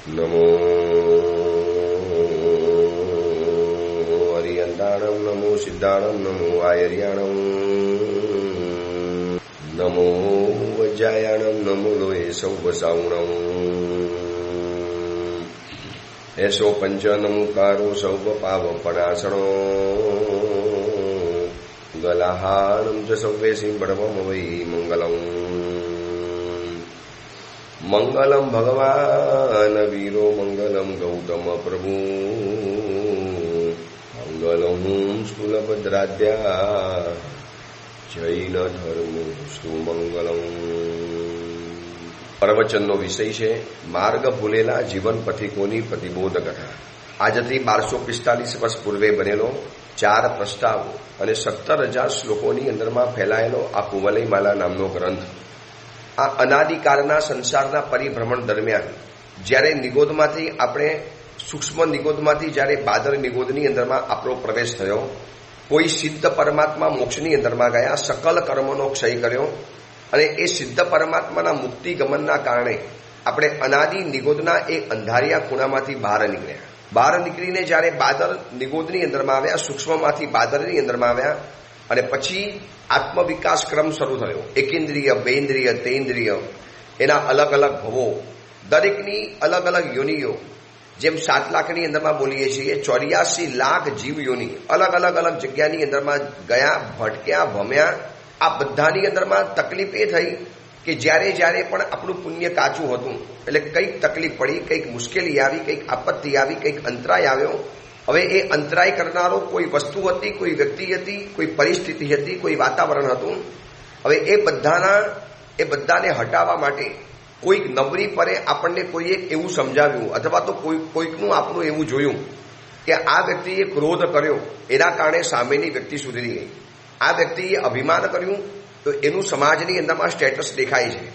નમો હરિયંતાણમ, નમો સિદ્ધાણમ, નમો આયર્યાણમ, નમો વજ્જાયાણમ, નમો લોહે સૌવસાવણમ, એસો પંચ નમુકારો સૌવ પાવપણાસણો, ગલાહાણમ ચ સૌવે સિંબડવમ વૈ મંગલમ. મંગલમ ભગવાન વીરો, મંગલમ ગૌતમ પ્રભુ, મંગલમ સ્થૂલભદ્રાદ્યા, જૈન ધર્મસ્તુ મંગલમ. પ્રવચનનો વિષય છે માર્ગ ભૂલેલા જીવન પથિકોની પ્રતિબોધ કથા. આજથી 1245 વર્ષ પૂર્વે બનેલો 4 પ્રસ્તાવો અને 17,000 શ્લોકોની અંદરમાં ફેલાયેલો આ કુવલય માલા નામનો ગ્રંથ આ અનાદિકાળના સંસારના પરિભ્રમણ દરમિયાન જ્યારે નિગોદમાંથી આપણે સૂક્ષ્મ નિગોદમાંથી જ્યારે બાદર નિગોદની અંદરમાં આપણો પ્રવેશ થયો, કોઈ સિદ્ધ પરમાત્મા મોક્ષની અંદરમાં ગયા, સકલ કર્મનો ક્ષય કર્યો અને એ સિદ્ધ પરમાત્માના મુક્તિ ગમનના કારણે આપણે અનાદિ નિગોદના એ અંધારિયા ખૂણામાંથી બહાર નીકળ્યા. બહાર નીકળીને જ્યારે બાદર નિગોદની અંદરમાં આવ્યા, સૂક્ષ્મમાંથી બાદરની અંદરમાં આવ્યા અને પછી આત્મવિકાસ ક્રમ શરૂ થયો. એકેન્દ્રિય, બેન્દ્રિય, તેન્દ્રિય, એના અલગ અલગ ભવો, દરેકની અલગ અલગ યોનિઓ. જેમ 7 લાખની અંદરમાં બોલીએ છીએ, 84 લાખ જીવ યોની અલગ અલગ અલગ જગ્યાની અંદરમાં ગયા, ભટક્યા, ભમ્યા. આ બધાની અંદરમાં તકલીફ એ થઈ કે જ્યારે જ્યારે પણ આપણું પુણ્ય કાચું હતું, એટલે કંઈક તકલીફ પડી, કંઈક મુશ્કેલી આવી, કંઈક આપત્તિ આવી, કંઈક અંતરાય આવ્યો. હવે એ અંતરાય કરનારો કોઈ વસ્તુ હતી, કોઈ વ્યક્તિ હતી, કોઈ પરિસ્થિતિ હતી, કોઈ વાતાવરણ હતું. હવે એ બધાને હટાવવા માટે કોઈક નબળી પરે આપણને કોઈએ એવું સમજાવ્યું અથવા તો કોઈકનું આપણું એવું જોયું કે આ વ્યક્તિએ ક્રોધ કર્યો, એના કારણે સામેની વ્યક્તિ સુધરી ગઈ. આ વ્યક્તિએ અભિમાન કર્યું તો એનું સમાજની અંદરમાં સ્ટેટસ દેખાય છે.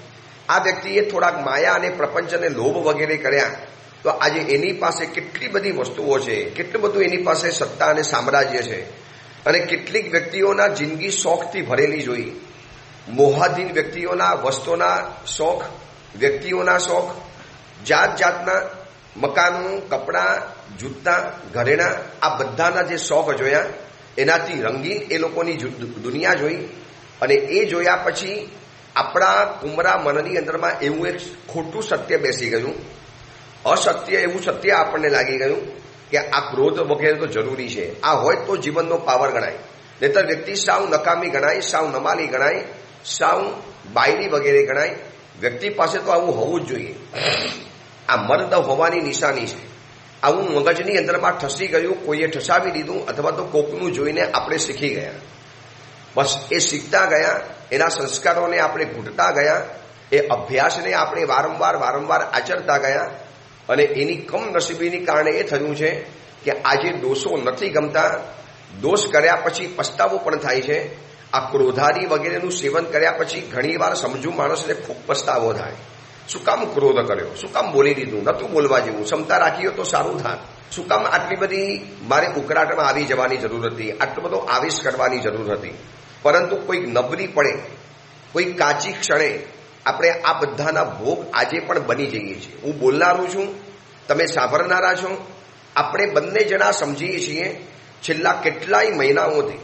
આ વ્યક્તિએ થોડાક માયા અને પ્રપંચ અને લોભ વગેરે કર્યા તો આજે એની પાસે કેટલી બધી વસ્તુઓ છે, કેટલું બધું એની પાસે સત્તા અને સામ્રાજ્ય છે. અને કેટલીક વ્યક્તિઓના જિંદગી શોખથી ભરેલી જોઈ. મોહાધીન વ્યક્તિઓના વસ્તુના શોખ, વ્યક્તિઓના શોખ, જાત જાતના મકાનો, કપડાં, જૂતા, ઘરેણા, આ બધાના જે શોખ જોયા, એનાથી રંગીન એ લોકોની દુનિયા જોઈ. અને એ જોયા પછી આપણા કુમરા મનની અંદરમાં એવું એક ખોટું સત્ય બેસી ગયું, અસત્ય એવું સત્ય આપણને લાગી ગયું કે આ ક્રોધ વગેરે તો જરૂરી છે. આ હોય તો જીવનનો પાવર ગણાય, નહીતર વ્યક્તિ સાવ નકામી ગણાય, સાવ નમાલી ગણાય, સાવ બાયડી વગેરે ગણાય. વ્યક્તિ પાસે તો આવું હોવું જ જોઈએ. આ મર્દ હોવાની નિશાની છે. આવું મગજની અંદરમાં ઠસી ગયું, કોઈએ ઠસાવી દીધું અથવા તો કોકનું જોઈને આપણે શીખી ગયા. બસ એ શીખતા ગયા, એના સંસ્કારોને આપણે ઘૂંટતા ગયા, એ અભ્યાસને આપણે વારંવાર આચરતા ગયા. અને એની કમનસીબીની કારણે એ થયું છે કે આજે દોષો નથી ગમતા. દોષ કર્યા પછી પસ્તાવો પણ થાય છે. આ ક્રોધાદી વગેરેનું સેવન કર્યા પછી ઘણીવાર સમજુ માણસને ખૂબ પસ્તાવો થાય. શું કામ ક્રોધ કર્યો, શું કામ બોલી દીધું, નતું બોલવા જેવું, ક્ષમતા રાખીએ તો સારું થાય. શું કામ આટલી બધી મારે ઉકળાટમાં આવી જવાની જરૂર હતી, આટલો બધો આવેશ કરવાની જરૂર હતી. પરંતુ કોઈક નબળી પડે, કોઈ કાચી ક્ષણે આપણે આ બધાના ભોગ આજે પણ બની જઈએ છીએ. હું બોલનારું છું, તમે સાંભળનારા છો. આપણે બંને જણા સમજીએ છીએ છેલ્લા કેટલાય મહિનાઓથી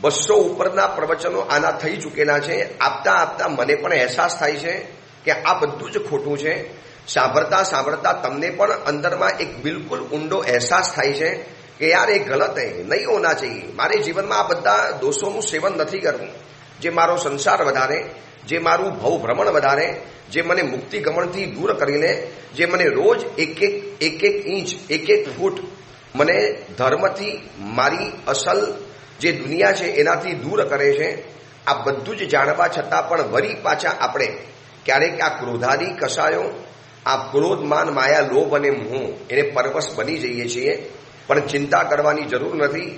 200 ઉપરના પ્રવચનો આના થઈ ચૂકેલા છે. આપતા મને પણ અહેસાસ થાય છે કે આ બધું જ ખોટું છે. સાંભળતા તમને પણ અંદરમાં એક બિલકુલ ઊંડો અહેસાસ થાય છે કે યાર એ ગલત હે, નહીં હોના ચાહીએ. મારે જીવનમાં આ બધા દોષોનું સેવન નથી કરવું, જે મારો સંસાર વધારે, જે મારું ભવભ્રમણ વધારે, જે મને મુક્તિ ગમનથી દૂર કરી લે, જે મને રોજ એક ઇંચ, એક ફૂટ મને ધર્મથી, મારી અસલ જે દુનિયા છે એનાથી દૂર કરે છે. આ બધું જ જાણવા છતાં પણ વળી પાછા આપણે ક્યારેક આ ક્રોધાદી કસાયો, આ ક્રોધ, માન, માયા, લોભ અને મોહ એને પરવશ બની જઈએ છીએ. પણ ચિંતા કરવાની જરૂર નથી.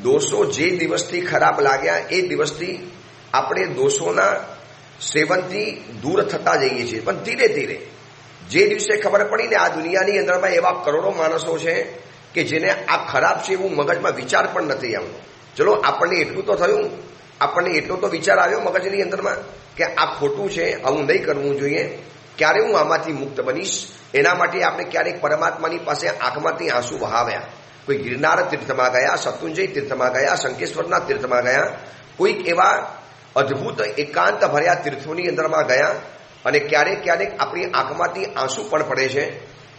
દોષો જે દિવસથી ખરાબ લાગ્યા એ દિવસથી આપણે દોષોના સેવનથી દૂર થતા જઈએ છીએ. પણ ધીરે ધીરે જે દિવસે ખબર પડી ને આ દુનિયાની અંદરમાં એવા કરોડો માણસો છે કે જેને આ ખરાબ છે એવું મગજમાં વિચાર પણ નથી આવતો. ચલો આપણને એટલું તો થયું, આપણને એટલો તો વિચાર આવ્યો મગજની અંદરમાં કે આ ખોટું છે, આવું નહીં કરવું જોઈએ. ક્યારે હું આમાંથી મુક્ત બનીશ? એના માટે આપણે ક્યારેક પરમાત્માની પાસે આંખમાંથી આંસુ વહાવ્યા. કોઈ ગિરનાર તીર્થમાં ગયા, સત્યુંજય તીર્થમાં ગયા, શંકેશ્વરના તીર્થમાં ગયા, કોઈક એવા અદ્ભુત એકાંત ભર્યા તીર્થોની અંદરમાં ગયા અને ક્યારેક ક્યારેક આપણી આંખમાંથી આંસુ પણ પડે છે,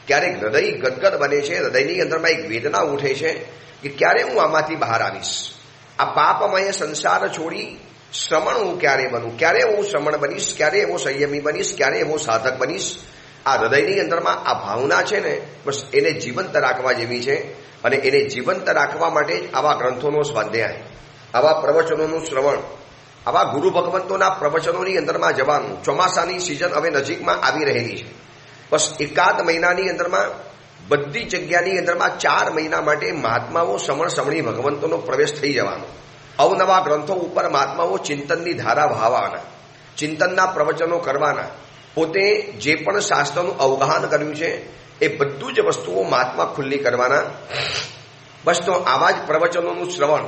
ક્યારેક હૃદય ગદગદ બને છે, હૃદયની અંદરમાં એક વેદના ઉઠે છે કે ક્યારે હું આમાંથી બહાર આવીશ? આ પાપમય સંસાર છોડી શ્રમણ હું ક્યારે બનું? ક્યારે હું શ્રમણ બનીશ? ક્યારે એવો સંયમી બનીશ? ક્યારે એવો સાધક બનીશ? આ હૃદયની અંદરમાં આ ભાવના છે ને, બસ એને જીવંત રાખવા જેવી છે. અને એને જીવંત રાખવા માટે જ આવા ગ્રંથોનો સ્વાધ્યાય, આવા પ્રવચનોનું શ્રવણ, આવા ગુરુ ભગવંતોના પ્રવચનોની અંદરમાં જવાનું. ચોમાસાની સિઝન હવે નજીકમાં આવી રહેલી છે. બસ એકાદ મહિનાની અંદરમાં બધી જગ્યાની અંદરમાં 4 મહિના માટે મહાત્માઓ સમણી ભગવંતોનો પ્રવેશ થઈ જવાનો. અવનવા ગ્રંથો ઉપર મહાત્માઓ ચિંતનની ધારા વહાવાના, ચિંતનના પ્રવચનો કરવાના. પોતે જે પણ શાસ્ત્રનું અવગાહન કર્યું છે એ બધું જ વસ્તુઓ મહાત્મા ખુલ્લી કરવાના. બસ તો આવા જ પ્રવચનોનું શ્રવણ,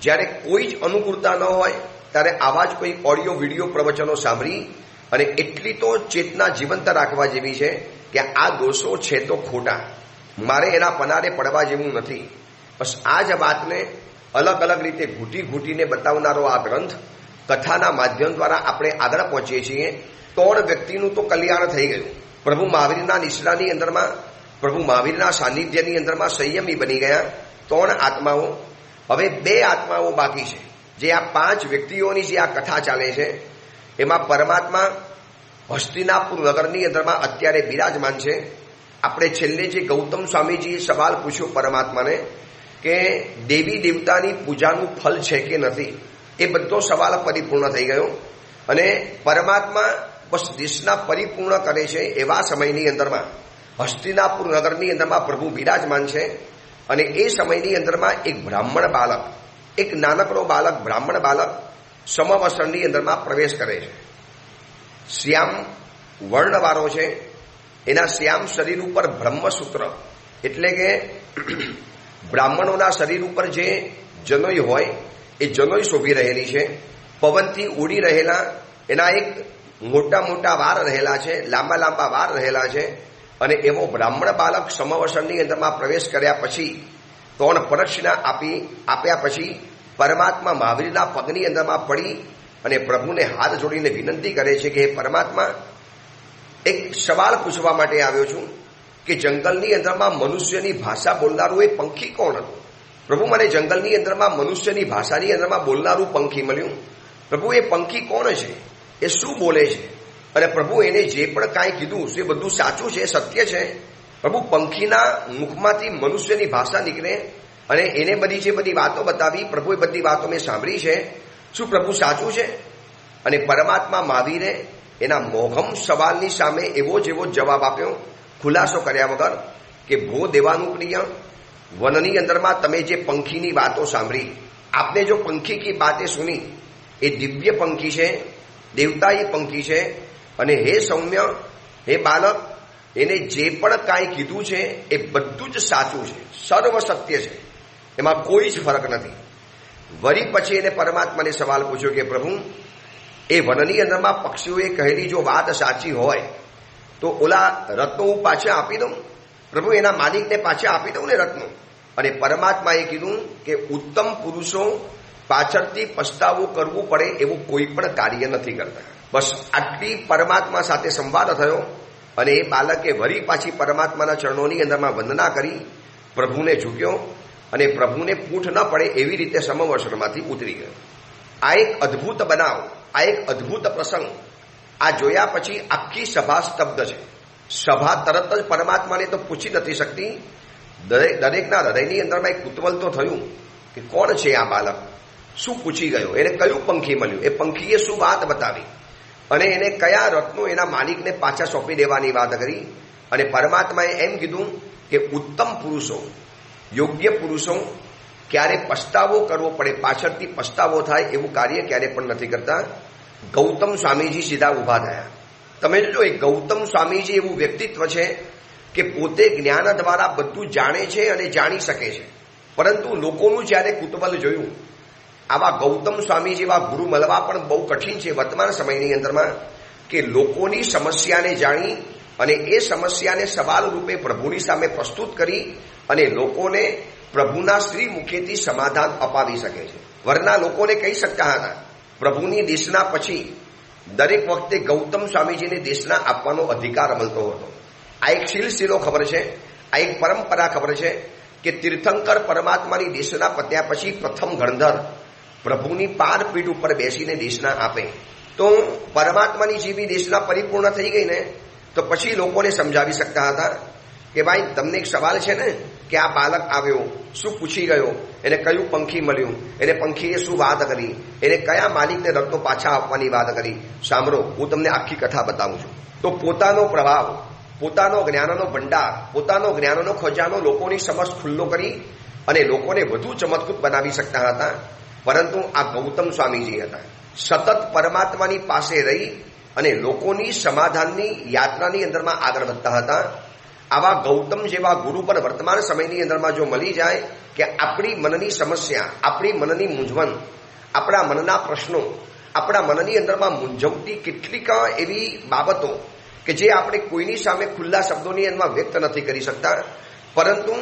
જ્યારે કોઈ જ અનુકૂળતા ન હોય ત્યારે આવા જ કોઈ ઓડિયો વિડીયો પ્રવચનો સાંભળી અને એટલી તો ચેતના જીવંત રાખવા જેવી છે કે આ દોષો છે તો ખોટા, મારે એના પનારે પડવા જેવું નથી. બસ આ જ વાતને અલગ અલગ રીતે ઘૂંટીને બતાવનારો આ ગ્રંથ કથાના માધ્યમ દ્વારા આપણે આગળ પહોંચીએ છીએ. 3 વ્યક્તિનું તો કલ્યાણ થઈ ગયું. પ્રભુ મહાવીરના નિશ્રાની અંદરમાં, પ્રભુ મહાવીરના સાનિધ્યની અંદરમાં સંયમી બની ગયા 3 આત્માઓ. હવે 2 આત્માઓ બાકી છે. જે આ 5 વ્યક્તિઓની જે આ કથા ચાલે છે એમાં પરમાત્મા હસ્તિનાપુર નગરની અંદરમાં અત્યારે બિરાજમાન છે. આપણે છેલ્લે જે ગૌતમ સ્વામીજીએ સવાલ પૂછ્યો પરમાત્માને કે દેવી દેવતાની પૂજાનું ફલ છે કે નથી, એ બધો સવાલ પરિપૂર્ણ થઈ ગયો. અને પરમાત્મા બસ દેશના પરિપૂર્ણ કરે છે એવા સમયની અંદરમાં હસ્તિનાપુર નગરની અંદરમાં પ્રભુ બિરાજમાન છે. અને એ સમયની અંદરમાં એક બ્રાહ્મણ બાલક, એક નાનકડો બાલક, બ્રાહ્મણ બાલક સમવસ્ત્રની અંદરમાં પ્રવેશ કરે છે. શ્યામ વર્ણવાળો છે. એના શ્યામ શરીર ઉપર બ્રહ્મસૂત્ર એટલે કે બ્રાહ્મણોના શરીર ઉપર જે જનોઈ હોય એ જનોઈ શોભી રહેલી છે. પવનથી ઉડી રહેલા એના એક મોટા મોટા વાર રહેલા છે, લાંબા લાંબા વાર રહેલા છે. અને એવો બ્રાહ્મણ બાલક સમવસરની અંદરમાં પ્રવેશ કર્યા પછી 3 પ્રદક્ષિણા આપ્યા પછી પરમાત્મા મહાવીરના પગની અંદરમાં પડી અને પ્રભુને હાથ જોડીને વિનંતી કરે છે કે હે પરમાત્મા, એક સવાલ પૂછવા માટે આવ્યો છું કે જંગલની અંદરમાં મનુષ્યની ભાષા બોલનારું એ પંખી કોણ હતું? પ્રભુ, મને જંગલની અંદરમાં મનુષ્યની ભાષાની અંદરમાં બોલનારું પંખી મળ્યું. પ્રભુ, એ પંખી કોણ છે? એ શું બોલે છે? અને પ્રભુ, એને જે પણ કાંઈ કીધું એ બધું સાચું છે, સત્ય છે? પ્રભુ, પંખીના મુખમાંથી મનુષ્યની ભાષા નીકળે અને એને જે બધી વાતો બતાવી, પ્રભુએ બધી વાતો મેં સાંભળી છે, શું પ્રભુ સાચું છે? અને પરમાત્મા મહાવીરે એના મોઘમ સવાલની સામે એવો જેવો જવાબ આપ્યો, ખુલાસો કર્યા વગર, કે ભો દેવાનું પ્રિય, વનની અંદરમાં તમે જે પંખીની વાતો સાંભળી, આપને જો પંખી કી બાતે સુની, એ દિવ્ય પંખી છે, દેવતાઈ પંખી છે. અને હે સૌમ્ય, હે બાલક, એને જે પણ કાંઈ કીધું છે એ બધું જ સાચું છે, સર્વ સત્ય છે, એમાં કોઈ જ ફરક નથી. વળી પછી એને પરમાત્માને સવાલ પૂછ્યો કે પ્રભુ, એ વનની અંદરમાં પક્ષીઓએ કહેલી જો વાત સાચી હોય તો ઓલા રત્નો હું પાછા આપી દઉં? પ્રભુ, એના માલિકને પાછા આપી દઉં ને રત્નો? અને પરમાત્માએ કીધું કે ઉત્તમ પુરુષો પાછળથી પસ્તાવો કરવું પડે એવું કોઈ પણ કાર્ય નથી કરતા. બસ આટલી પરમાત્મા સાથે સંવાદ થયો અને એ બાલકે વળી પાછી પરમાત્માના ચરણોની અંદરમાં વંદના કરી, પ્રભુને ઝૂક્યો અને પ્રભુને પૂંઠ ન પડે એવી રીતે સમવસ્ત્રમાંથી ઉતરી ગયો. આ એક અદ્ભુત બનાવ, આ એક અદ્ભુત પ્રસંગ. આ જોયા પછી આખી સભા સ્તબ્ધ છે. સભા તરત જ પરમાત્માને તો પૂછી નથી શકતી. દરેકના હૃદયની અંદરમાં એક કુતૂહલ તો થયું કે કોણ છે આ બાલક, શું પૂછી ગયો, એને કયું પંખી મળ્યું, એ પંખીએ શું વાત બતાવી અને એને કયા રત્નો એના માલિકને પાછા સોંપી દેવાની વાત કરી. અને પરમાત્માએ એમ કીધું કે ઉત્તમ પુરુષો, યોગ્ય પુરુષો ક્યારે પસ્તાવો કરવો પડે, પાછળથી પસ્તાવો થાય એવું કાર્ય ક્યારે પણ નથી કરતા. ગૌતમ સ્વામીજી સીધા ઊભા થયા. તમે જોજો, એ ગૌતમ સ્વામીજી એવું વ્યક્તિત્વ છે કે પોતે જ્ઞાન દ્વારા બધું જાણે છે અને જાણી શકે છે, પરંતુ લોકોનું જ્યારે કુતૂહલ જોયું, આવા ગૌતમ સ્વામી જેવા ગુરુ મળવા પણ બહુ કઠિન છે વર્તમાન સમયની અંદરમાં. કે લોકોની સમસ્યાને જાણી અને એ સમસ્યાને સવાલ રૂપે પ્રભુની સામે પ્રસ્તુત કરી અને લોકોને પ્રભુના શ્રી મુખેથી સમાધાન અપાવી શકે છે. વરના લોકોને કહી શકતા હતા. પ્રભુની દેશના પછી દરેક વખતે ગૌતમ સ્વામીજીને દેશના આપવાનો અધિકાર મળતો હતો. આ એક સિલસિલો ખબર છે, આ એક પરંપરા ખબર છે કે તીર્થંકર પરમાત્માની દેશના પત્યા પછી પ્રથમ ગણધર પ્રભુની પાર પીઠ ઉપર બેસીને દેશના આપે. તો પરમાત્માની જેવી દેશના પરિપૂર્ણ થઈ ગઈ ને તો પછી લોકોને સમજાવી શકતા હતા કે ભાઈ તમને એક સવાલ છે ને કે આ બાળક આવ્યો, શું પૂછી ગયો, એને કયું પંખી મળ્યું, એને પંખીએ શું વાત કરી, એને કયા માલિકને રત્નો પાછા આપવાની વાત કરી. સાંભળો, હું તમને આખી કથા બતાવું છું. તો પોતાનો પ્રભાવ, પોતાનો જ્ઞાનનો ભંડાર, પોતાનો જ્ઞાનનો ખજાનો લોકોની સમક્ષ ખુલ્લો કરી અને લોકોને વધુ ચમત્કૃત બનાવી શકતા હતા. પરંતુ આ ગૌતમ સ્વામીજી હતા. સતત પરમાત્માની પાસે રહી અને લોકોની સમાધાનની યાત્રાની અંદરમાં આગળ વધતા હતા. આવા ગૌતમ જેવા ગુરુ પર વર્તમાન સમયની અંદરમાં જો મળી જાય કે આપણી મનની સમસ્યા, આપણી મનની મૂંઝવણ, આપણા મનના પ્રશ્નો, આપણા મનની અંદરમાં મૂંઝવતી કેટલીક એવી બાબતો કે જે આપણે કોઈની સામે ખુલ્લા શબ્દોની અંદરમાં વ્યક્ત નથી કરી શકતા, પરંતુ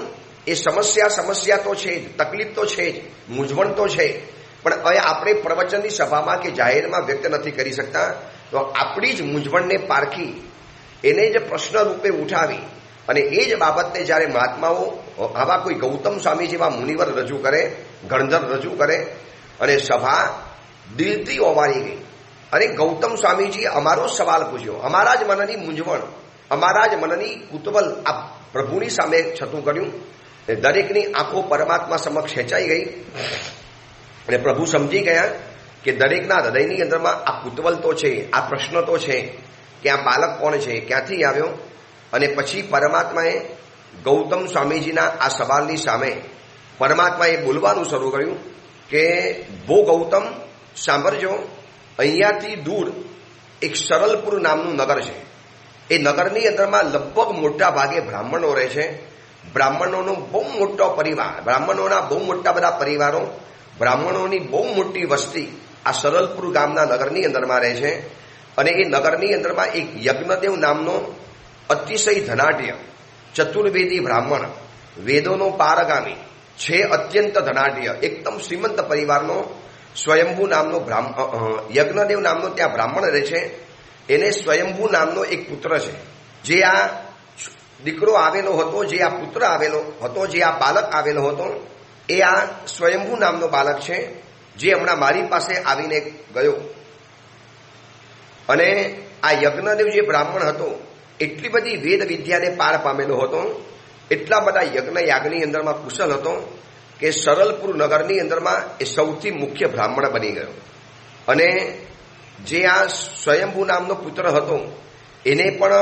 એ સમસ્યા તો છે જ, તકલીફ તો છે જ, મૂંઝવણ તો છે, પણ હવે આપણે પ્રવચનની સભામાં કે જાહેરમાં વ્યક્ત નથી કરી શકતા. તો આપણી જ મૂંઝવણને પારખી એને જ પ્રશ્ન રૂપે ઉઠાવી અને એ જ બાબતને જ્યારે મહાત્માઓ આવા કોઈ ગૌતમ સ્વામી જેવા મુનિવર રજૂ કરે, ગણધર રજૂ કરે અને સભા દિલથી ઓવાળી ગઈ. અને ગૌતમ સ્વામીજી અમારો સવાલ પૂછ્યો, અમારા જ મનની મૂંઝવણ, અમારા જ મનની કુતૂહલ આ પ્રભુની સામે છતું કર્યું. દરેકની આંખો પરમાત્મા સમક્ષ ખેંચાઈ ગઈ અને પ્રભુ સમજી ગયા કે દરેકના હૃદયની અંદરમાં આ કુતૂહલ તો છે, આ પ્રશ્ન તો છે કે આ બાળક કોણ છે, ક્યાંથી આવ્યો. અને પછી પરમાત્માએ ગૌતમ સ્વામીજીના આ સવાલની સામે પરમાત્માએ બોલવાનું શરૂ કર્યું કે ભો ગૌતમ, સાંભળજો, અહીંયાથી દૂર એક સરલપુર નામનું નગર છે. એ નગરની અંદરમાં લગભગ મોટા ભાગે બ્રાહ્મણો રહે છે. બ્રાહ્મણોનો બહુ મોટો પરિવાર, બ્રાહ્મણોના બહુ મોટા બધા પરિવારો, બ્રાહ્મણોની બહુ મોટી વસ્તી આ સરલપુર ગામના નગરની અંદરમાં રહે છે. અને એ નગરની અંદરમાં એક યજ્ઞદેવ નામનો અતિશય ધનાઢ્ય ચતુર્વેદી બ્રાહ્મણ, વેદોનો પારગામી છે, અત્યંત ધનાઢ્ય એકદમ શ્રીમંત પરિવારનો સ્વયંભૂ નામનો યજ્ઞદેવ નામનો ત્યાં બ્રાહ્મણ રહે છે. એને સ્વયંભૂ નામનો એક પુત્ર છે. જે આ દીકરો આવેલો હતો, જે આ પુત્ર આવેલો હતો, જે આ બાળક આવેલો હતો, એ આ સ્વયંભૂ નામનો બાળક છે, જે હમણાં મારી પાસે આવીને ગયો. અને આ યજ્ઞદેવ જે બ્રાહ્મણ હતો એટલી બધી વેદ વિદ્યાને પાર પામેલો હતો, એટલા બધા યજ્ઞ યાગની અંદરમાં કુશળ હતો કે સરલપુર નગરની અંદરમાં એ સૌથી મુખ્ય બ્રાહ્મણ બની ગયો. અને જે આ સ્વયંભૂ નામનો પુત્ર હતો એને પણ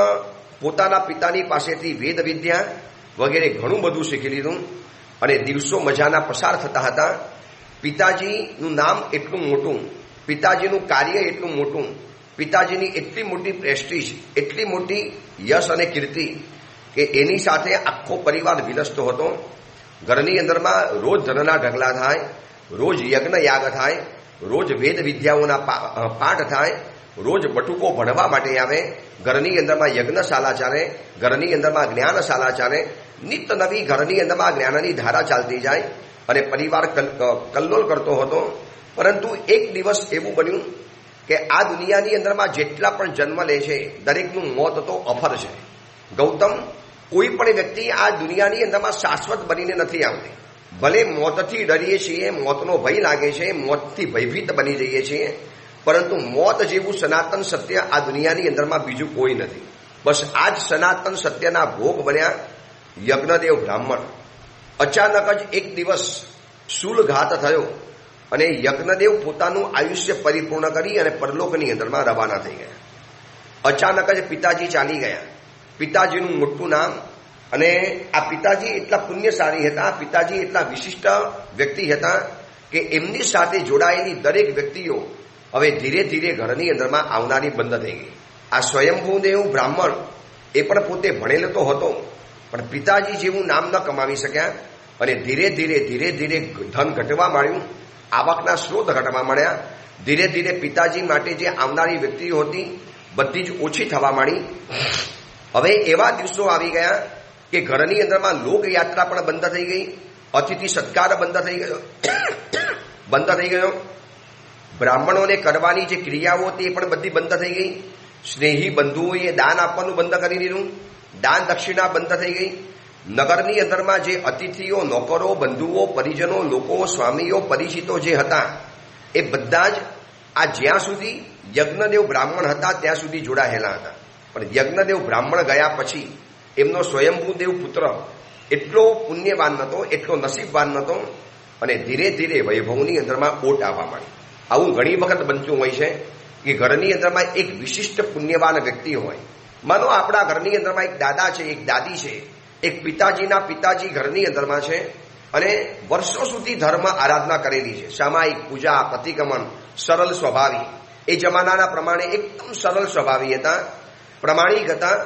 પોતાના પિતાની પાસેથી વેદ વિદ્યા વગેરે ઘણું બધું શીખી લીધું. અને દિવસો મજાના પસાર થતા હતા. પિતાજીનું નામ એટલું મોટું, પિતાજીનું કાર્ય એટલું મોટું, પિતાજીની એટલી મોટી પ્રેસ્ટીજ, એટલી મોટી યશ અને કીર્તિ કે એની સાથે આખો પરિવાર વિલસતો હતો. ઘરની અંદરમાં રોજ ધનના ઢગલા થાય, રોજ યજ્ઞ યાગ થાય, રોજ વેદ વિદ્યાઓના પાઠ થાય, રોજ બટુકો ભણવા માટે આવે, ઘરની અંદરમાં યજ્ઞશાળા ચાલે, ઘરની અંદરમાં જ્ઞાનશાળા ચાલે, નિત્ય નવી ઘરની અંદરમાં જ્ઞાનની ધારા ચાલતી જાય અને પરિવાર કલ્લોલ કરતો હતો. પરંતુ એક દિવસ એવું બન્યું કે આ દુનિયાની અંદરમાં જેટલા પણ જન્મ લે છે દરેકનું મોત તો અફર છે. ગૌતમ, કોઈ પણ વ્યક્તિ આ દુનિયાની અંદરમાં શાશ્વત બનીને નથી આવતી. ભલે મોતથી ડરીએ છીએ, મોતનો ભય લાગે છે, મોતથી ભયભીત બની જઈએ છીએ, પરંતુ મોત જેવું સનાતન સત્ય આ દુનિયાની અંદરમાં બીજું કોઈ નથી. બસ આ જ સનાતન સત્યના ભોગ બન્યા યજ્ઞદેવ બ્રાહ્મણ. અચાનક જ એક દિવસ શૂલઘાત થયો અને યજ્ઞદેવ પોતાનું આયુષ્ય પરિપૂર્ણ કરી અને પરલોકની અંદરમાં રવાના થઈ ગયા. અચાનક જ પિતાજી ચાલી ગયા. પિતાજીનું મોટું નામ, અને આ પિતાજી એટલા પુણ્યશાળી હતા, પિતાજી એટલા વિશિષ્ટ વ્યક્તિ હતા કે એમની સાથે જોડાયેલી દરેક વ્યક્તિઓ હવે ધીરે ધીરે ઘરની અંદરમાં આવનારી બંધ થઈ ગઈ. આ સ્વયંભૂદેવ બ્રાહ્મણ એ પણ પોતે ભણેલો તો હતો, પણ પિતાજી જેવું નામ ન કમાવી શક્યા અને ધીરે ધીરે ધન ઘટવા માંડ્યું, આવકના સ્ત્રોત ઘટવા માંડ્યા. ધીરે ધીરે પિતાજી માટે જે આવનારી વ્યક્તિઓ હતી બધી જ ઓછી થવા માંડી. હવે એવા દિવસો આવી ગયા કે ઘરની અંદરમાં લોકયાત્રા પણ બંધ થઈ ગઈ, અતિથિ સત્કાર બંધ થઈ ગયો, બ્રાહ્મણોને કરવાની જે ક્રિયાઓ તે પણ બધી બંધ થઈ ગઈ. સ્નેહી બંધુઓએ દાન આપવાનું બંધ કરી દીધું, દાન દક્ષિણા બંધ થઈ ગઈ. નગરની અંદરમાં જે અતિથિઓ, નોકરો, બંધુઓ, પરિજનો, લોકો, સ્વામીઓ, પરિચિતો જે હતા એ બધા જ આ જ્યાં સુધી યજ્ઞદેવ બ્રાહ્મણ હતા ત્યાં સુધી જોડાયેલા હતા. પણ યજ્ઞદેવ બ્રાહ્મણ ગયા પછી એમનો સ્વયંભૂદેવ પુત્ર એટલો પુણ્યવાન નહોતો, એટલો નસીબવાન નહોતો અને ધીરે ધીરે વૈભવની અંદરમાં ઓટ આવવા માંડી. આવું ઘણી વખત બનતું હોય છે કે ઘરની અંદરમાં એક વિશિષ્ટ પુણ્યવાન વ્યક્તિ હોય. માનો આપણા ઘરની અંદરમાં એક દાદા છે, એક દાદી છે, એક પિતાજીના પિતાજી ઘરની અંદરમાં છે અને વર્ષો સુધી ધર્મ આરાધના કરેલી છે, સામાયિક પૂજા, પ્રતિક્રમણ, સરળ સ્વભાવી. એ જમાનાના પ્રમાણે એકદમ સરળ સ્વભાવી હતા, પ્રમાણિક હતા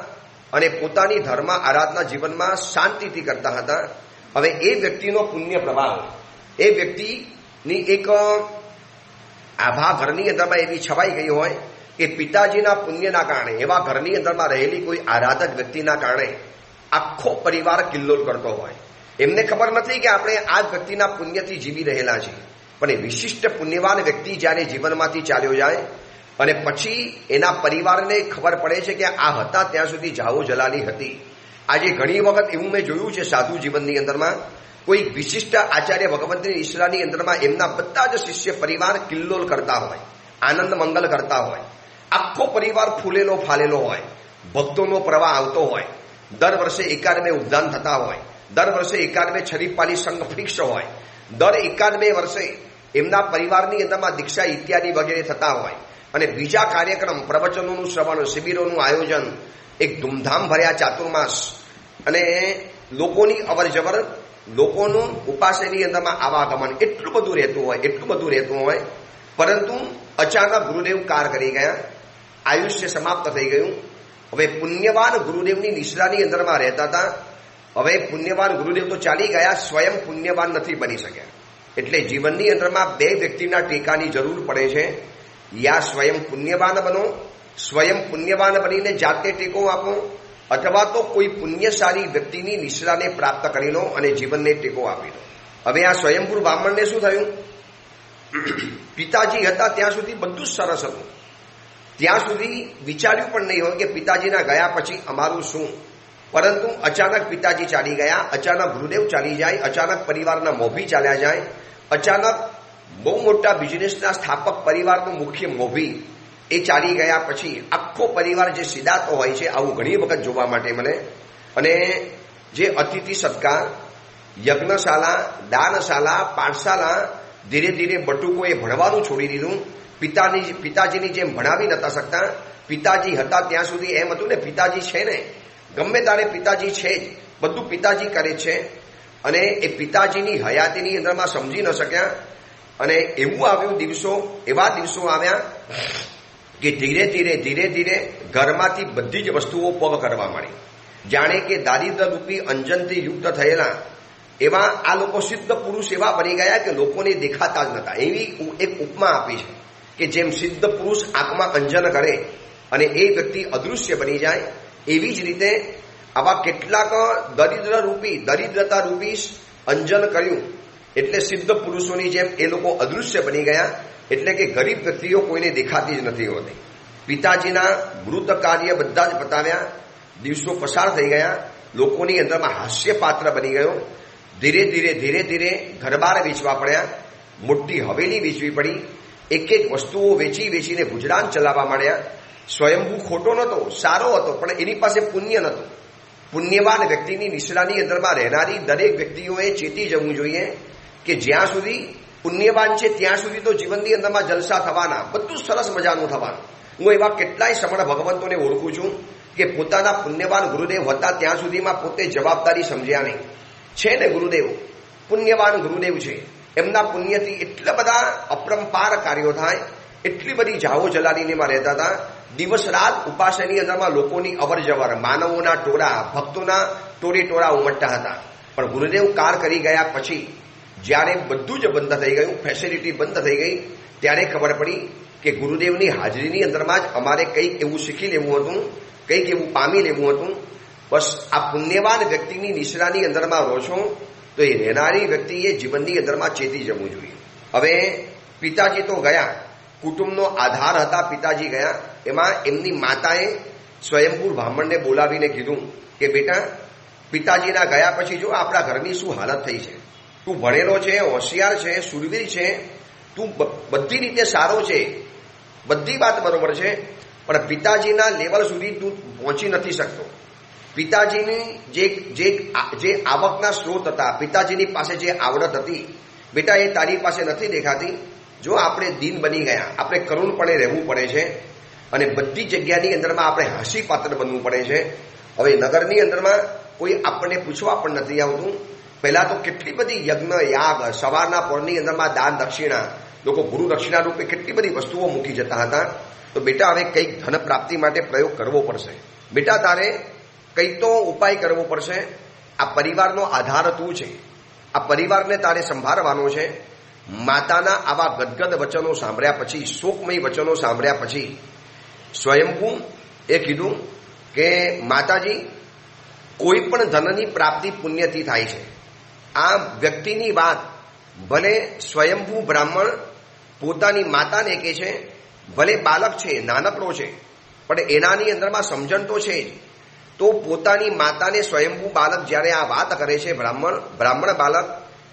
અને પોતાની ધર્મ આરાધના જીવનમાં શાંતિથી કરતા હતા. હવે એ વ્યક્તિનો પુણ્ય પ્રભાવ, એ વ્યક્તિની એક આભા ઘરની અંદરમાં એવી છવાઈ ગઈ હોય કે પિતાજીના પુણ્યના કારણે, એવા ઘરની અંદરમાં રહેલી કોઈ આરાધક વ્યક્તિના કારણે આખો પરિવાર કિલ્લોલ કરતો હોય. એમને ખબર નથી કે આપણે આ વ્યક્તિના પુણ્યથી જીવી રહેલા છીએ, પણ એ વિશિષ્ટ પુણ્યવાન વ્યક્તિ જ્યારે જીવનમાંથી ચાલ્યો જાય અને પછી એના પરિવારને ખબર પડે છે કે આ હતા ત્યાં સુધી જાઓ જલાલી હતી. આજે ઘણી વખત એવું મેં જોયું છે સાધુ જીવનની અંદરમાં, કોઈ વિશિષ્ટ આચાર્ય ભગવંતની ઈશ્વરની અંદરમાં એમના બધા જ શિષ્ય પરિવાર કિલ્લોલ કરતા હોય, આનંદ મંગલ કરતા હોય, આખો પરિવાર ફૂલેલો ફાલેલો હોય, ભક્તોનો પ્રવાહ આવતો હોય, દર વર્ષે એકાદ બે ઉદ્યાન થતા હોય, દર વર્ષે એકાદ બે છરીપાલી સંઘ ફિક્સ હોય, દર એકાદ બે વર્ષે એમના પરિવારની અંદરમાં દીક્ષા ઇત્યાદિ વગેરે થતા હોય અને બીજા કાર્યક્રમ, પ્રવચનોનું શ્રવણ, શિબિરોનું આયોજન, એક ધૂમધામ ભર્યા ચાતુર્માસ અને લોકોની અવરજવર, લોકોનું ઉપાસનાની અંદરમાં આવાગમન એટલું બધું રહેતું હોય. પરંતુ અચાનક ગુરુદેવ કાર કરી ગયા, આયુષ્ય સમાપ્ત થઈ ગયું. હવે પુણ્યવાન ગુરુદેવની નિશ્રાની અંદરમાં રહેતા હતા. હવે પુણ્યવાન ગુરુદેવ તો ચાલી ગયા, સ્વયં પુણ્યવાન નથી બની શક્યા. એટલે જીવનની અંદરમાં બે વ્યક્તિના ટેકાની જરૂર પડે છે. યા સ્વયં પુણ્યવાન બનો, સ્વયં પુણ્યવાન બનીને જાતે ટેકો આપો, અથવા તો કોઈ પુણ્યશાળી વ્યક્તિની નિશ્રાને પ્રાપ્ત કરી લો અને જીવનને ટેકો આપી લો. હવે આ સ્વયંભૂ બ્રાહ્મણને શું થયું? પિતાજી હતા ત્યાં સુધી બધું જ સરસ હતું, ત્યાં સુધી વિચાર્યું પણ નહીં હોય કે પિતાજીના ગયા પછી અમારું શું. પરંતુ અચાનક પિતાજી ચાલી ગયા, અચાનક ગુરુદેવ ચાલી જાય, અચાનક પરિવારના મોભી ચાલ્યા જાય, અચાનક બહુ મોટા બિઝનેસના સ્થાપક પરિવારનું મુખ્ય મોભી એ ચાલી ગયા પછી આખો પરિવાર જે સિદાતો હોય છે, આવું ઘણી વખત જોવા માટે મને. અને જે અતિથિ સત્કાર, યજ્ઞશાળા, દાનશાળા, પાઠશાળા, ધીરે ધીરે બટુકોએ ભણવાનું છોડી દીધું. પિતાજીની જેમ ભણાવી નતા શકતા. પિતાજી હતા ત્યાં સુધી એમ હતું ને, પિતાજી છે ને, ગમે તારે પિતાજી છે જ, બધું પિતાજી કરે છે. અને એ પિતાજીની હયાતીની અંદરમાં સમજી ન શક્યા અને એવું આવ્યું એવા દિવસો આવ્યા કે ધીરે ધીરે ઘરમાંથી બધી જ વસ્તુઓ પગ કરવા માંડી. જાણે કે દારિદ્ર રૂપી અંજનથી યુક્ત થયેલા એવા આ લોકો સિદ્ધ પુરુષ એવા બની ગયા કે લોકોને દેખાતા જ નતા. એવી એક ઉપમા આપી છે કે જેમ સિદ્ધ પુરુષ આંખમાં અંજન કરે અને એ વ્યક્તિ અદૃશ્ય બની જાય, એવી જ રીતે આવા કેટલાક દરિદ્રતા રૂપી અંજન કર્યું એટલે સિદ્ધ પુરુષોની જેમ એ લોકો અદૃશ્ય બની ગયા. એટલે કે ગરીબ વ્યક્તિઓ કોઈને દેખાતી જ નથી હોતી. પિતાજીના મૃત કાર્ય બધા જ પતાવ્યા, દિવસો પસાર થઈ ગયા, લોકોની અંદરમાં હાસ્ય પાત્ર બની ગયો. ધીરે ધીરે ઘરબાર વેચવા પડ્યા, મોટી હવેલી વેચવી પડી, એક વસ્તુઓ વેચીને ગુજરાન ચલાવવા માંડ્યા. સ્વયંભૂ ખોટો નહોતો, સારો હતો, પણ એની પાસે પુણ્ય નહોતું. પુણ્યવાન વ્યક્તિની નિશ્રાની અંદરમાં રહેનારી દરેક વ્યક્તિઓએ ચેતી જવું જોઈએ કે જ્યાં સુધી પુણ્યવાન છે ત્યાં સુધી તો જીવનની અંદરમાં જલસા થવાના, બધું સરસ મજાનું થવાનું. હું એવા કેટલાય સમણ ભગવંતોને ઓળખું છું કે પોતાના પુણ્યવાન ગુરુદેવ હતા ત્યાં સુધીમાં પોતે જવાબદારી સમજ્યા નહીં. છે ને ગુરુદેવ, પુણ્યવાન ગુરુદેવ છે, એમના પુણ્યથી એટલા બધા અપરંપાર કાર્યો થાય, એટલી બધી જાઓ જલાલીમાં રહેતા હતા. દિવસ રાત ઉપાસનાની અંદરમાં લોકોની અવરજવર, માનવોના ટોળા, ભક્તોના ટોળા ઉમટતા હતા. પણ ગુરુદેવ કાર કરી ગયા પછી જ્યારે બધું જ બંધ થઈ ગયું, ફેસિલિટી બંધ થઈ ગઈ, ત્યારે ખબર પડી કે ગુરુદેવની હાજરીની અંદરમાં જ અમારે કંઈક એવું શીખી લેવું હતું, કંઈક એવું પામી લેવું હતું. બસ આ પુણ્યવાન વ્યક્તિની નિશ્રાની અંદરમાં રહો છો તો એ રહેનારી વ્યક્તિએ જીવનની અંદરમાં ચેતી જવું જોઈએ. હવે પિતાજી તો ગયા, કુટુંબનો આધાર હતા પિતાજી ગયા. એમાં એમની માતાએ સ્વયંભૂ બ્રાહ્મણને બોલાવીને કીધું કે બેટા, પિતાજીના ગયા પછી જો આપણા ઘરની શું હાલત થઈ છે. તું ભણેલો છે, હોશિયાર છે, શૂરવીર છે, તું બધી રીતે સારો છે, બધી વાત બરોબર છે, પણ પિતાજીના લેવલ સુધી તું પહોંચી નથી શકતો. પિતાજીની જે આવકના સ્ત્રોત હતા, પિતાજીની પાસે જે આવડત હતી, બેટા એ તારી પાસે નથી દેખાતી. જો આપણે દીન બની ગયા, આપણે કરુણપણે રહેવું પડે છે અને બધી જગ્યાની અંદરમાં આપણે હાસ્ય પાત્ર બનવું પડે છે. હવે નગરની અંદરમાં કોઈ આપણને પૂછવા પણ નથી આવતું. પહેલા તો કેટલી બધી યજ્ઞ યાગ, સવારના પોરની અંદરમાં દાન દક્ષિણા, લોકો ગુરુ દક્ષિણા રૂપે કેટલી બધી વસ્તુઓ મૂકી જતા હતા. તો બેટા હવે કંઈક ધન પ્રાપ્તિ માટે પ્રયોગ કરવો પડશે. બેટા તારે કંઈ તો ઉપાય કરવો પડશે. આ પરિવારનો આધાર તું છે, આ પરિવારને તારે સંભાળવાનો છે. માતાના આવા ગદગદ વચનો સાંભળ્યા પછી, શોકમય વચનો સાંભળ્યા પછી સ્વયંભૂ એ કીધું કે માતાજી, કોઈ પણ ધનની પ્રાપ્તિ પુણ્યથી થાય છે. આ વ્યક્તિની વાત ભલે સ્વયંભૂ બ્રાહ્મણ પોતાની માતાને કહે છે, ભલે બાલક છે, નાનકડો છે, પણ એનાની અંદરમાં સમજણ તો છે જ. તો પોતાની માતાને સ્વયંભૂ બાલક જ્યારે આ વાત કરે છે, બ્રાહ્મણ બાલક,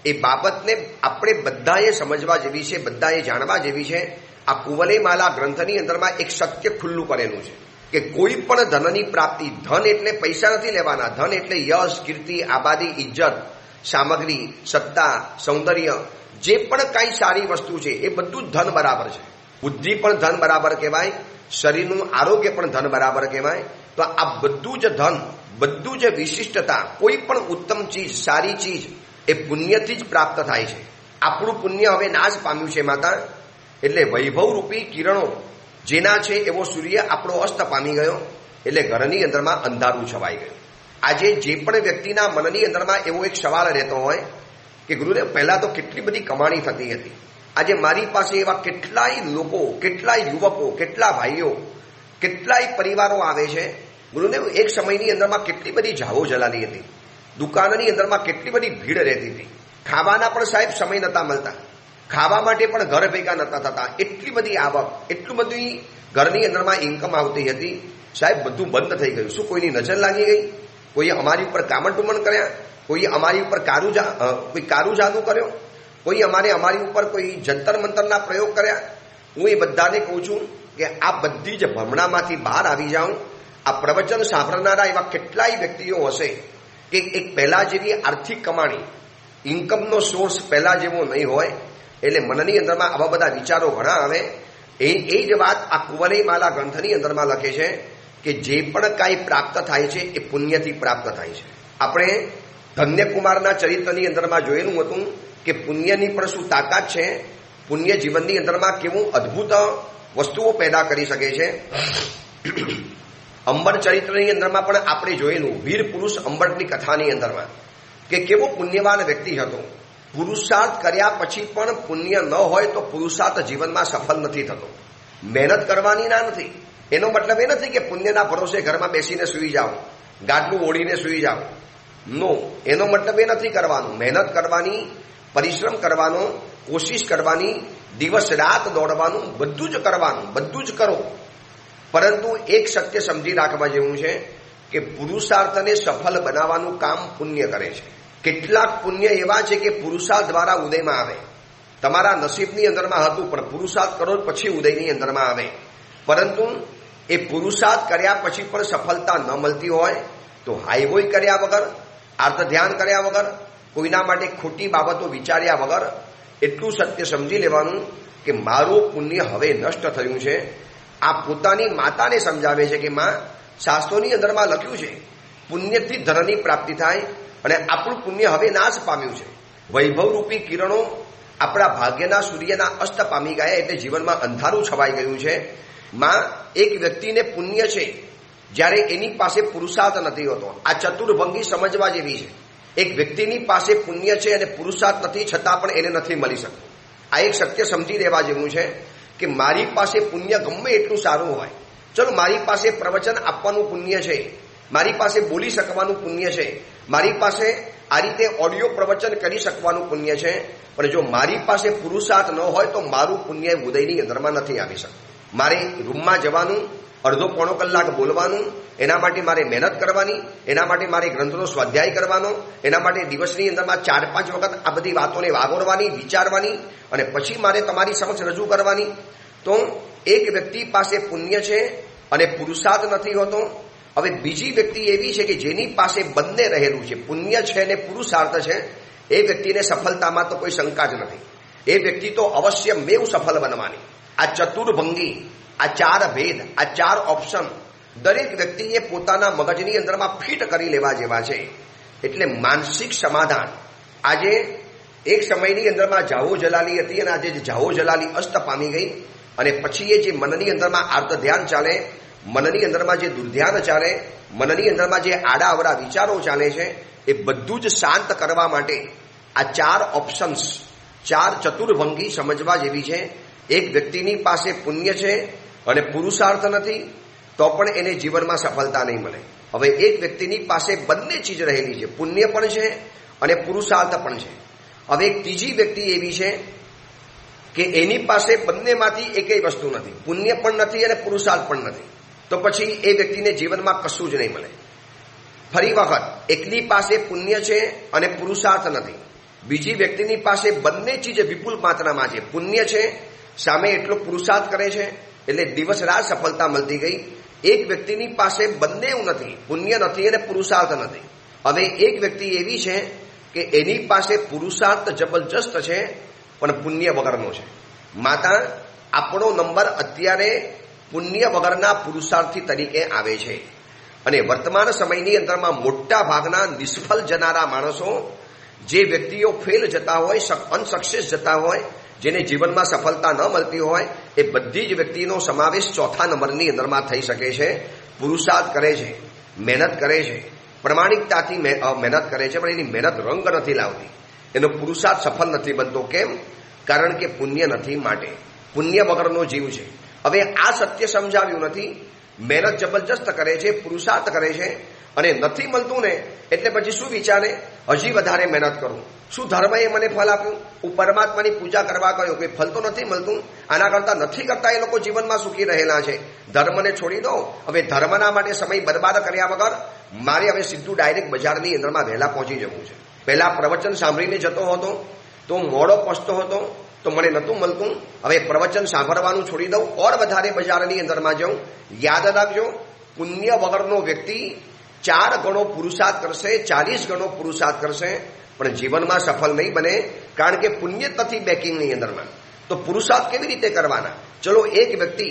એ બાબતને આપણે બધાએ સમજવા જેવી છે, બધાએ જાણવા જેવી છે. આ કુવલયમાલા ગ્રંથની અંદરમાં એક સત્ય ખુલ્લું કરેલું છે કે કોઈ પણ ધનની પ્રાપ્તિ, ધન એટલે પૈસા નથી લેવાના, ધન એટલે યશ, કીર્તિ, આબાદી, ઇજ્જત, સામગ્રી, સત્તા, સૌંદર્ય, જે પણ કાંઈ સારી વસ્તુ છે એ બધું જ ધન બરાબર છે. બુદ્ધિ પણ ધન બરાબર કહેવાય, શરીરનું આરોગ્ય પણ ધન બરાબર કહેવાય. તો આ બધું જ ધન, બધું જ વિશિષ્ટતા, કોઈ પણ ઉત્તમ ચીજ, સારી ચીજ એ પુણ્યથી જ પ્રાપ્ત થાય છે. આપણું પુણ્ય હવે નાશ પામ્યું છે માતા. એટલે વૈભવરૂપી કિરણો જેના છે એવો સૂર્ય આપણો અસ્ત પામી ગયો. એટલે ઘરની અંદરમાં અંધારું છવાઈ ગયું. આજે જે પણ વ્યક્તિના મનની અંદરમાં એવો એક સવાલ રહેતો હોય કે ગુરુદેવ, પહેલા તો કેટલી બધી કમાણી થતી હતી, આજે મારી પાસે એવા કેટલાય લોકો, કેટલાય યુવકો, કેટલા ભાઈઓ, કેટલાય પરિવારો આવે છે. ગુરુદેવ, એક સમયની અંદરમાં કેટલી બધી જાવો જલાલી હતી, દુકાનની અંદરમાં કેટલી બધી ભીડ રહેતી હતી, ખાવાના પણ સાહેબ સમય નહોતા મળતા, ખાવા માટે પણ ઘર ભેગા નહોતા થતા, એટલી બધી આવક, એટલું બધી ઘરની અંદરમાં ઇન્કમ આવતી હતી. સાહેબ બધું બંધ થઈ ગયું. શું કોઈની નજર લાગી ગઈ? કોઈએ અમારી ઉપર કામણટુમણ કર્યા? કોઈએ અમારી ઉપર કોઈ કારું જાદુ કર્યો? કોઈ અમારી ઉપર કોઈ જંતર મંતરના પ્રયોગ કર્યા? હું એ બધાને કહું છું કે આ બધી જ ભ્રમણામાંથી બહાર આવી જાઉં. આ પ્રવચન સાંભળનારા એવા કેટલાય વ્યક્તિઓ હશે કે એક પહેલા જેવી આર્થિક કમાણી, ઇન્કમનો સોર્સ પહેલા જેવો નહીં હોય. એટલે મનની અંદરમાં આવા બધા વિચારો ઘણા આવે. એ જ વાત આ કુવલયમાલા ગ્રંથની અંદરમાં લખે છે કે જે પણ કાંઈ પ્રાપ્ત થાય છે એ પુણ્યથી પ્રાપ્ત થાય છે. આપણે ધન્યકુમારના ચરિત્રની અંદરમાં જોયેલું હતું કે પુણ્યની પણ શું તાકાત છે, પુણ્ય જીવનની અંદરમાં કેવું અદ્ભુત વસ્તુઓ પેદા કરી શકે છે. અંબર ચરિત્રની અંદરમાં પણ આપણે જોયેલું વીર પુરુષ અંબરની કથાની અંદરમાં કે કેવો પુણ્યવાન વ્યક્તિ હતો. પુરુષાર્થ કર્યા પછી પણ પુણ્ય ન હોય તો પુરુષાર્થ જીવનમાં સફળ નથી થતો. મહેનત કરવાની ના નથી, એનો મતલબ એ નથી કે પુણ્યના ભરોસે ઘરમાં બેસીને સૂઈ જાઓ, ગાદલું ઓળીને સૂઈ જાઓ. નો, એનો મતલબ એ નથી કરવાનું. મહેનત કરવાની, પરિશ્રમ કરવાનો, કોશિશ કરવાની, દિવસ રાત દોડવાનું, બધું જ કરવાનું, બધું જ કરો. પરંતુ એક સત્ય સમજી રાખવા જેવું છે કે પુરુષાર્થને સફળ બનાવવાનું કામ પુણ્ય કરે છે. કેટલાક પુણ્ય એવા છે કે પુરુષાર્થ દ્વારા ઉદયમાં આવે. તમારા નસીબની અંદરમાં હતું પણ પુરુષાર્થ કરો પછી ઉદયની અંદરમાં આવે. પરંતુ એ પુરુષાર્થ કર્યા પછી પણ સફળતા ન મળતી હોય તો હાઈવોય કર્યા વગર, આર્થ ધ્યાન કર્યા વગર, કોઈના માટે ખોટી બાબતો વિચાર્યા વગર એટલું સત્ય સમજી લેવાનું કે મારું પુણ્ય હવે નષ્ટ થયું છે. આ પોતાની માતાને સમજાવે છે કે માં, શાસ્ત્રોની અંદરમાં લખ્યું છે પુણ્યથી ધનની પ્રાપ્તિ થાય અને આપણું પુણ્ય હવે નાશ પામ્યું છે. વૈભવરૂપી કિરણો આપણા ભાગ્યના સૂર્યના અસ્ત પામી ગયા એટલે જીવનમાં અંધારું છવાઈ ગયું છે. માં, એક વ્યક્તિને પુણ્ય છે જ્યારે એની પાસે પુરુષાર્થ નથી હોતો. આ ચતુર્ભંગી સમજવા જેવી છે. એક વ્યક્તિની પાસે પુણ્ય છે અને પુરુષાર્થ નથી છતાં પણ એને નથી મળી શકતું. આ એક સત્ય સમજી લેવા જેવું છે કે મારી પાસે પુણ્ય ગમે એટલું સારું હોય, ચલો મારી પાસે પ્રવચન આપવાનું પુણ્ય છે, મારી પાસે બોલી શકવાનું પુણ્ય છે, મારી પાસે આ રીતે ઓડિયો પ્રવચન કરી શકવાનું પુણ્ય છે, પણ જો મારી પાસે પુરુષાર્થ ન હોય તો મારું પુણ્ય ઉદયની અંદરમાં નથી આવી શકતું. મારે રૂમમાં જવાનું, અડધો પોણો કલાક બોલવાનું, એના માટે મારે મહેનત કરવાની, એના માટે મારે ગ્રંથનો સ્વાધ્યાય કરવાનો, એના માટે દિવસની અંદરમાં 4-5 વખત આ બધી વાતોને વાગોરવાની, વિચારવાની અને પછી મારે તમારી સમક્ષ રજૂ કરવાની. તો એક વ્યક્તિ પાસે પુણ્ય છે અને પુરુષાર્થ નથી હોતો. હવે બીજી વ્યક્તિ એવી છે કે જેની પાસે બંને રહેલું છે, પુણ્ય છે અને પુરુષાર્થ છે. એ વ્યક્તિને સફળતામાં તો કોઈ શંકા જ નથી. એ વ્યક્તિ તો અવશ્ય મેવ સફળ બનવાની. આ ચતુર્ભંગી, આ 4 ભેદ, આ 4 ઓપ્શન દરેક વ્યક્તિએ પોતાના મગજની અંદરમાં ફિટ કરી લેવા જેવા છે. એટલે માનસિક સમાધાન. આજે એક સમયની અંદરમાં જાહો જલાલી હતી અને આજે જાહો જલાલી અસ્ત પામી ગઈ અને પછી એ જે મનની અંદરમાં આર્ત ધ્યાન ચાલે, મનની અંદરમાં જે દુર્ધ્યાન ચાલે, મનની અંદરમાં જે આડાઅવળા વિચારો ચાલે છે, એ બધું જ શાંત કરવા માટે આ 4 ઓપ્શન્સ, 4 ચતુર્ભંગી સમજવા જેવી છે. એક વ્યક્તિની પાસે પુણ્ય છે અને પુરુષાર્થ નથી તો પણ એને જીવનમાં સફળતા નહીં મળે. હવે એક વ્યક્તિની પાસે બંને ચીજ રહેલી છે, પુણ્ય પણ છે અને પુરુષાર્થ પણ છે. હવે એક ત્રીજી વ્યક્તિ એવી છે કે એની પાસે બંનેમાંથી એકેય વસ્તુ નથી, પુણ્ય પણ નથી અને પુરુષાર્થ પણ નથી, તો પછી એ વ્યક્તિને જીવનમાં કશું જ નહીં મળે. ફરી વખત, એકની પાસે પુણ્ય છે અને પુરુષાર્થ નથી, બીજી વ્યક્તિની પાસે બંને ચીજ વિપુલ માત્રામાં છે, પુણ્ય છે, સામે એટલો પુરુષાર્થ કરે છે, એટલે દિવસ રાત સફળતા મળતી ગઈ. એક વ્યક્તિની પાસે બંને નથી, પુણ્ય નથી અને પુરુષાર્થ નથી. હવે એક વ્યક્તિ એવી છે કે એની પાસે પુરુષાર્થ જબરજસ્ત છે પણ પુણ્ય વગરનો છે. માતા, આપણો નંબર અત્યારે પુણ્ય વગરના પુરુષાર્થી તરીકે આવે છે અને વર્તમાન સમયની અંદરમાં મોટા ભાગના નિષ્ફળ જનારા માણસો, જે વ્યક્તિઓ ફેલ જતા હોય, અનસક્સેસ જતા હોય, જેને જીવનમાં સફળતા ન મળતી હોય, એ બધી જ વ્યક્તિનો સમાવેશ 4થા નંબરની અંદરમાં થઈ શકે છે. પુરુષાર્થ કરે છે, મહેનત કરે છે, પ્રમાણિકતાથી મહેનત કરે છે, પણ એની મહેનત રંગ નથી લાવતી, એનો પુરુષાર્થ સફળ નથી બનતો. કેમ? કારણ કે પુણ્ય નથી, માટે પુણ્ય વગરનો જીવ છે. હવે આ સત્ય સમજાવ્યું નથી. મહેનત જબરજસ્ત કરે છે, પુરુષાર્થ કરે છે અને નથી મળતું ને એટલે પછી શું વિચારે, હજી વધારે મહેનત કરું, શું ધર્મએ મને ફળ આપ્યું, હું પરમાત્માની પૂજા કરવા ગયો, કોઈ ફળ તો નથી મળતું. આના કરતા નથી કરતા એ લોકો જીવનમાં સુખી રહેલા છે. ધર્મને છોડી દો. હવે ધર્મના માટે સમય બરબાદ કર્યા વગર મારે હવે સીધું ડાયરેક્ટ બજારની અંદરમાં વહેલા પહોંચી જવું છે. પહેલા પ્રવચન સાંભળીને જતો હતો તો મોડો પહોંચતો હતો તો મને નહોતું મળતું. હવે પ્રવચન સાંભળવાનું છોડી દઉં, ઓર વધારે બજારની અંદરમાં જાઉં. યાદ રાખજો, પુણ્ય વગરનો વ્યક્તિ 4 ગણો પુરુષાર્થ કરશે, 40 ગણો પુરુષાર્થ કરશે, પણ જીવનમાં સફળ નહીં બને. કારણ કે પુણ્ય નથી બેકિંગની અંદરમાં, તો પુરુષાર્થ કેવી રીતે કરવાના? ચલો, એક વ્યક્તિ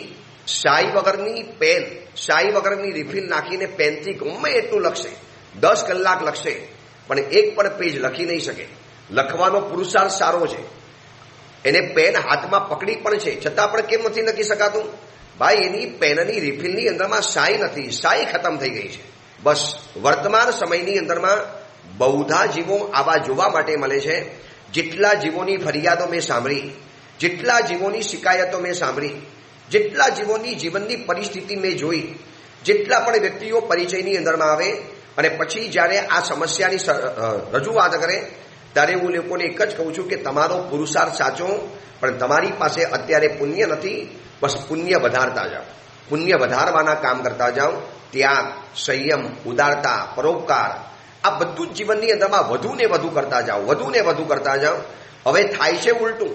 શાહી વગરની પેન, શાહી વગરની રિફિલ નાખીને પેનથી ગમે એટલું લખશે, 10 કલાક લખશે, પણ એક પણ પેજ લખી નહીં શકે. લખવાનો પુરુષાર્થ સારો છે, એને પેન હાથમાં પકડી પણ છે, છતાં પણ કેમ નથી લખી શકાતું? ભાઈ, એની પેનની રિફિલની અંદરમાં શાહી નથી, શાહી ખતમ થઈ ગઈ છે. બસ વર્તમાન સમયની અંદરમાં બહુધા જીવો આવા જોવા માટે મળે છે. જેટલા જીવોની ફરિયાદો મેં સાંભળી, જેટલા જીવોની શિકાયતો મેં સાંભળી, જેટલા જીવોની જીવનની પરિસ્થિતિ મેં જોઈ, જેટલા પણ વ્યક્તિઓ પરિચયની અંદરમાં આવે અને પછી જ્યારે આ સમસ્યાની રજૂઆત કરે ત્યારે હું લોકોને એક જ કહું છું કે તમારો પુરુષાર્થ સાચો, પણ તમારી પાસે અત્યારે પુણ્ય નથી. બસ પુણ્ય વધારતા જાઓ, પુણ્ય વધારવાના કામ કરતા જાઓ. ત્યાગ, સંયમ, ઉદારતા, પરોપકાર, આ બધું જ જીવનની અંદરમાં વધુ ને વધુ કરતા જાઓ, વધુ ને વધુ કરતા જાઓ. હવે થાય છે ઉલટું,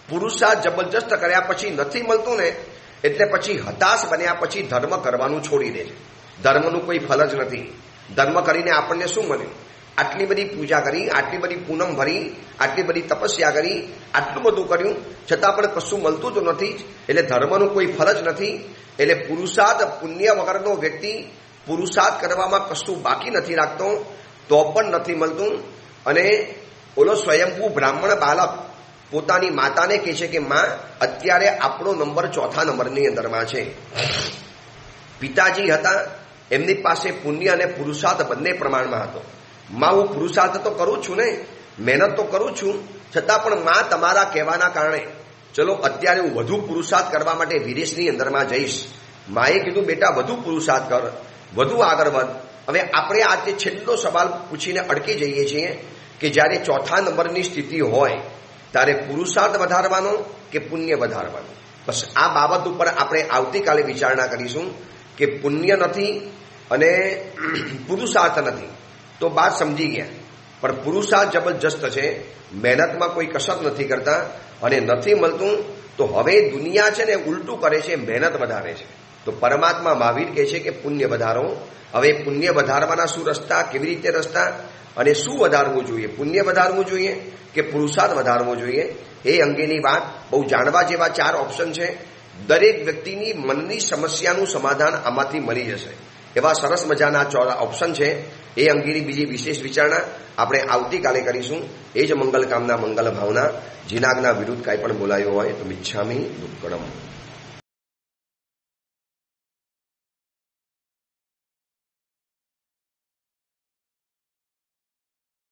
પુરુષાર્થ જબરજસ્ત કર્યા પછી નથી મળતું ને એટલે પછી હતાશ બન્યા પછી ધર્મ કરવાનું છોડી દે છે. ધર્મનું કોઈ ફલ જ નથી. ધર્મ કરીને આપણને શું મળ્યું? આટલી બધી પૂજા કરી, આટલી બધી પૂનમ ભરી, આટલી બધી તપસ્યા કરી, આટલું બધું કર્યું, છતાં પણ કશું મળતું તો નથી. એટલે ધર્મનું કોઈ ફલ જ નથી. એટલે પુરુષાર્થ, પુણ્ય વગરનો વ્યક્તિ પુરુષાર્થ કરવામાં કશું બાકી નથી રાખતો તો પણ નથી મળતું. અને ઓલો સ્વયંભૂ બ્રાહ્મણ બાલક પોતાની માતાને કહે છે કે માં, અત્યારે આપણો નંબર 4થા નંબરની અંદરમાં છે. પિતાજી હતા, એમની પાસે પુણ્ય અને પુરુષાર્થ બંને પ્રમાણમાં હતો. માં, હું પુરુષાર્થ તો કરું છું ને, મહેનત તો કરું છું, છતાં પણ માં તમારા કહેવાના કારણે ચલો અત્યારે હું વધુ પુરુષાર્થ કરવા માટે વિદેશની અંદરમાં જઈશ. માએ કીધું બેટા વધુ પુરુષાર્થ કર, વધુ આગળ વધ. હવે આપણે આજે છેલ્લો સવાલ પૂછીને અટકી જઈએ છીએ કે જ્યારે ચોથા નંબરની સ્થિતિ હોય ત્યારે પુરુષાર્થ વધારવાનો કે પુણ્ય વધારવાનું. બસ આ બાબત ઉપર આપણે આવતીકાલે વિચારણા કરીશું કે પુણ્ય નથી અને પુરુષાર્થ નથી તો વાત સમજી ગયા, પણ પુરુષાર્થ જબરજસ્ત છે, મહેનતમાં કોઈ કસર નથી કરતા અને નથી મળતું તો હવે દુનિયા છે ને ઉલટું કરે છે, મહેનત વધારે છે. તો પરમાત્મા મહાવીર કહે છે કે પુણ્ય વધારો. હવે પુણ્ય વધારવાના શું રસ્તા, કેવી રીતે રસ્તા અને શું વધારવું જોઈએ, પુણ્ય વધારવું જોઈએ કે પુરુષાર્થ વધારવો જોઈએ, એ અંગેની વાત બહુ જાણવા જેવા 4 ઓપ્શન છે. દરેક વ્યક્તિની મનની સમસ્યાનું સમાધાન આમાંથી મળી જશે એવા સરસ મજાના 4 ઓપ્શન છે. એ અંગેની બીજી વિશેષ વિચારણા આપણે આવતીકાલે કરીશું. એ જ મંગલ કામના, મંગલ ભાવના. જીનાગના વિરુદ્ધ કાંઈ પણ બોલાયો હોય તો મિચ્છામી દુક્કડમ.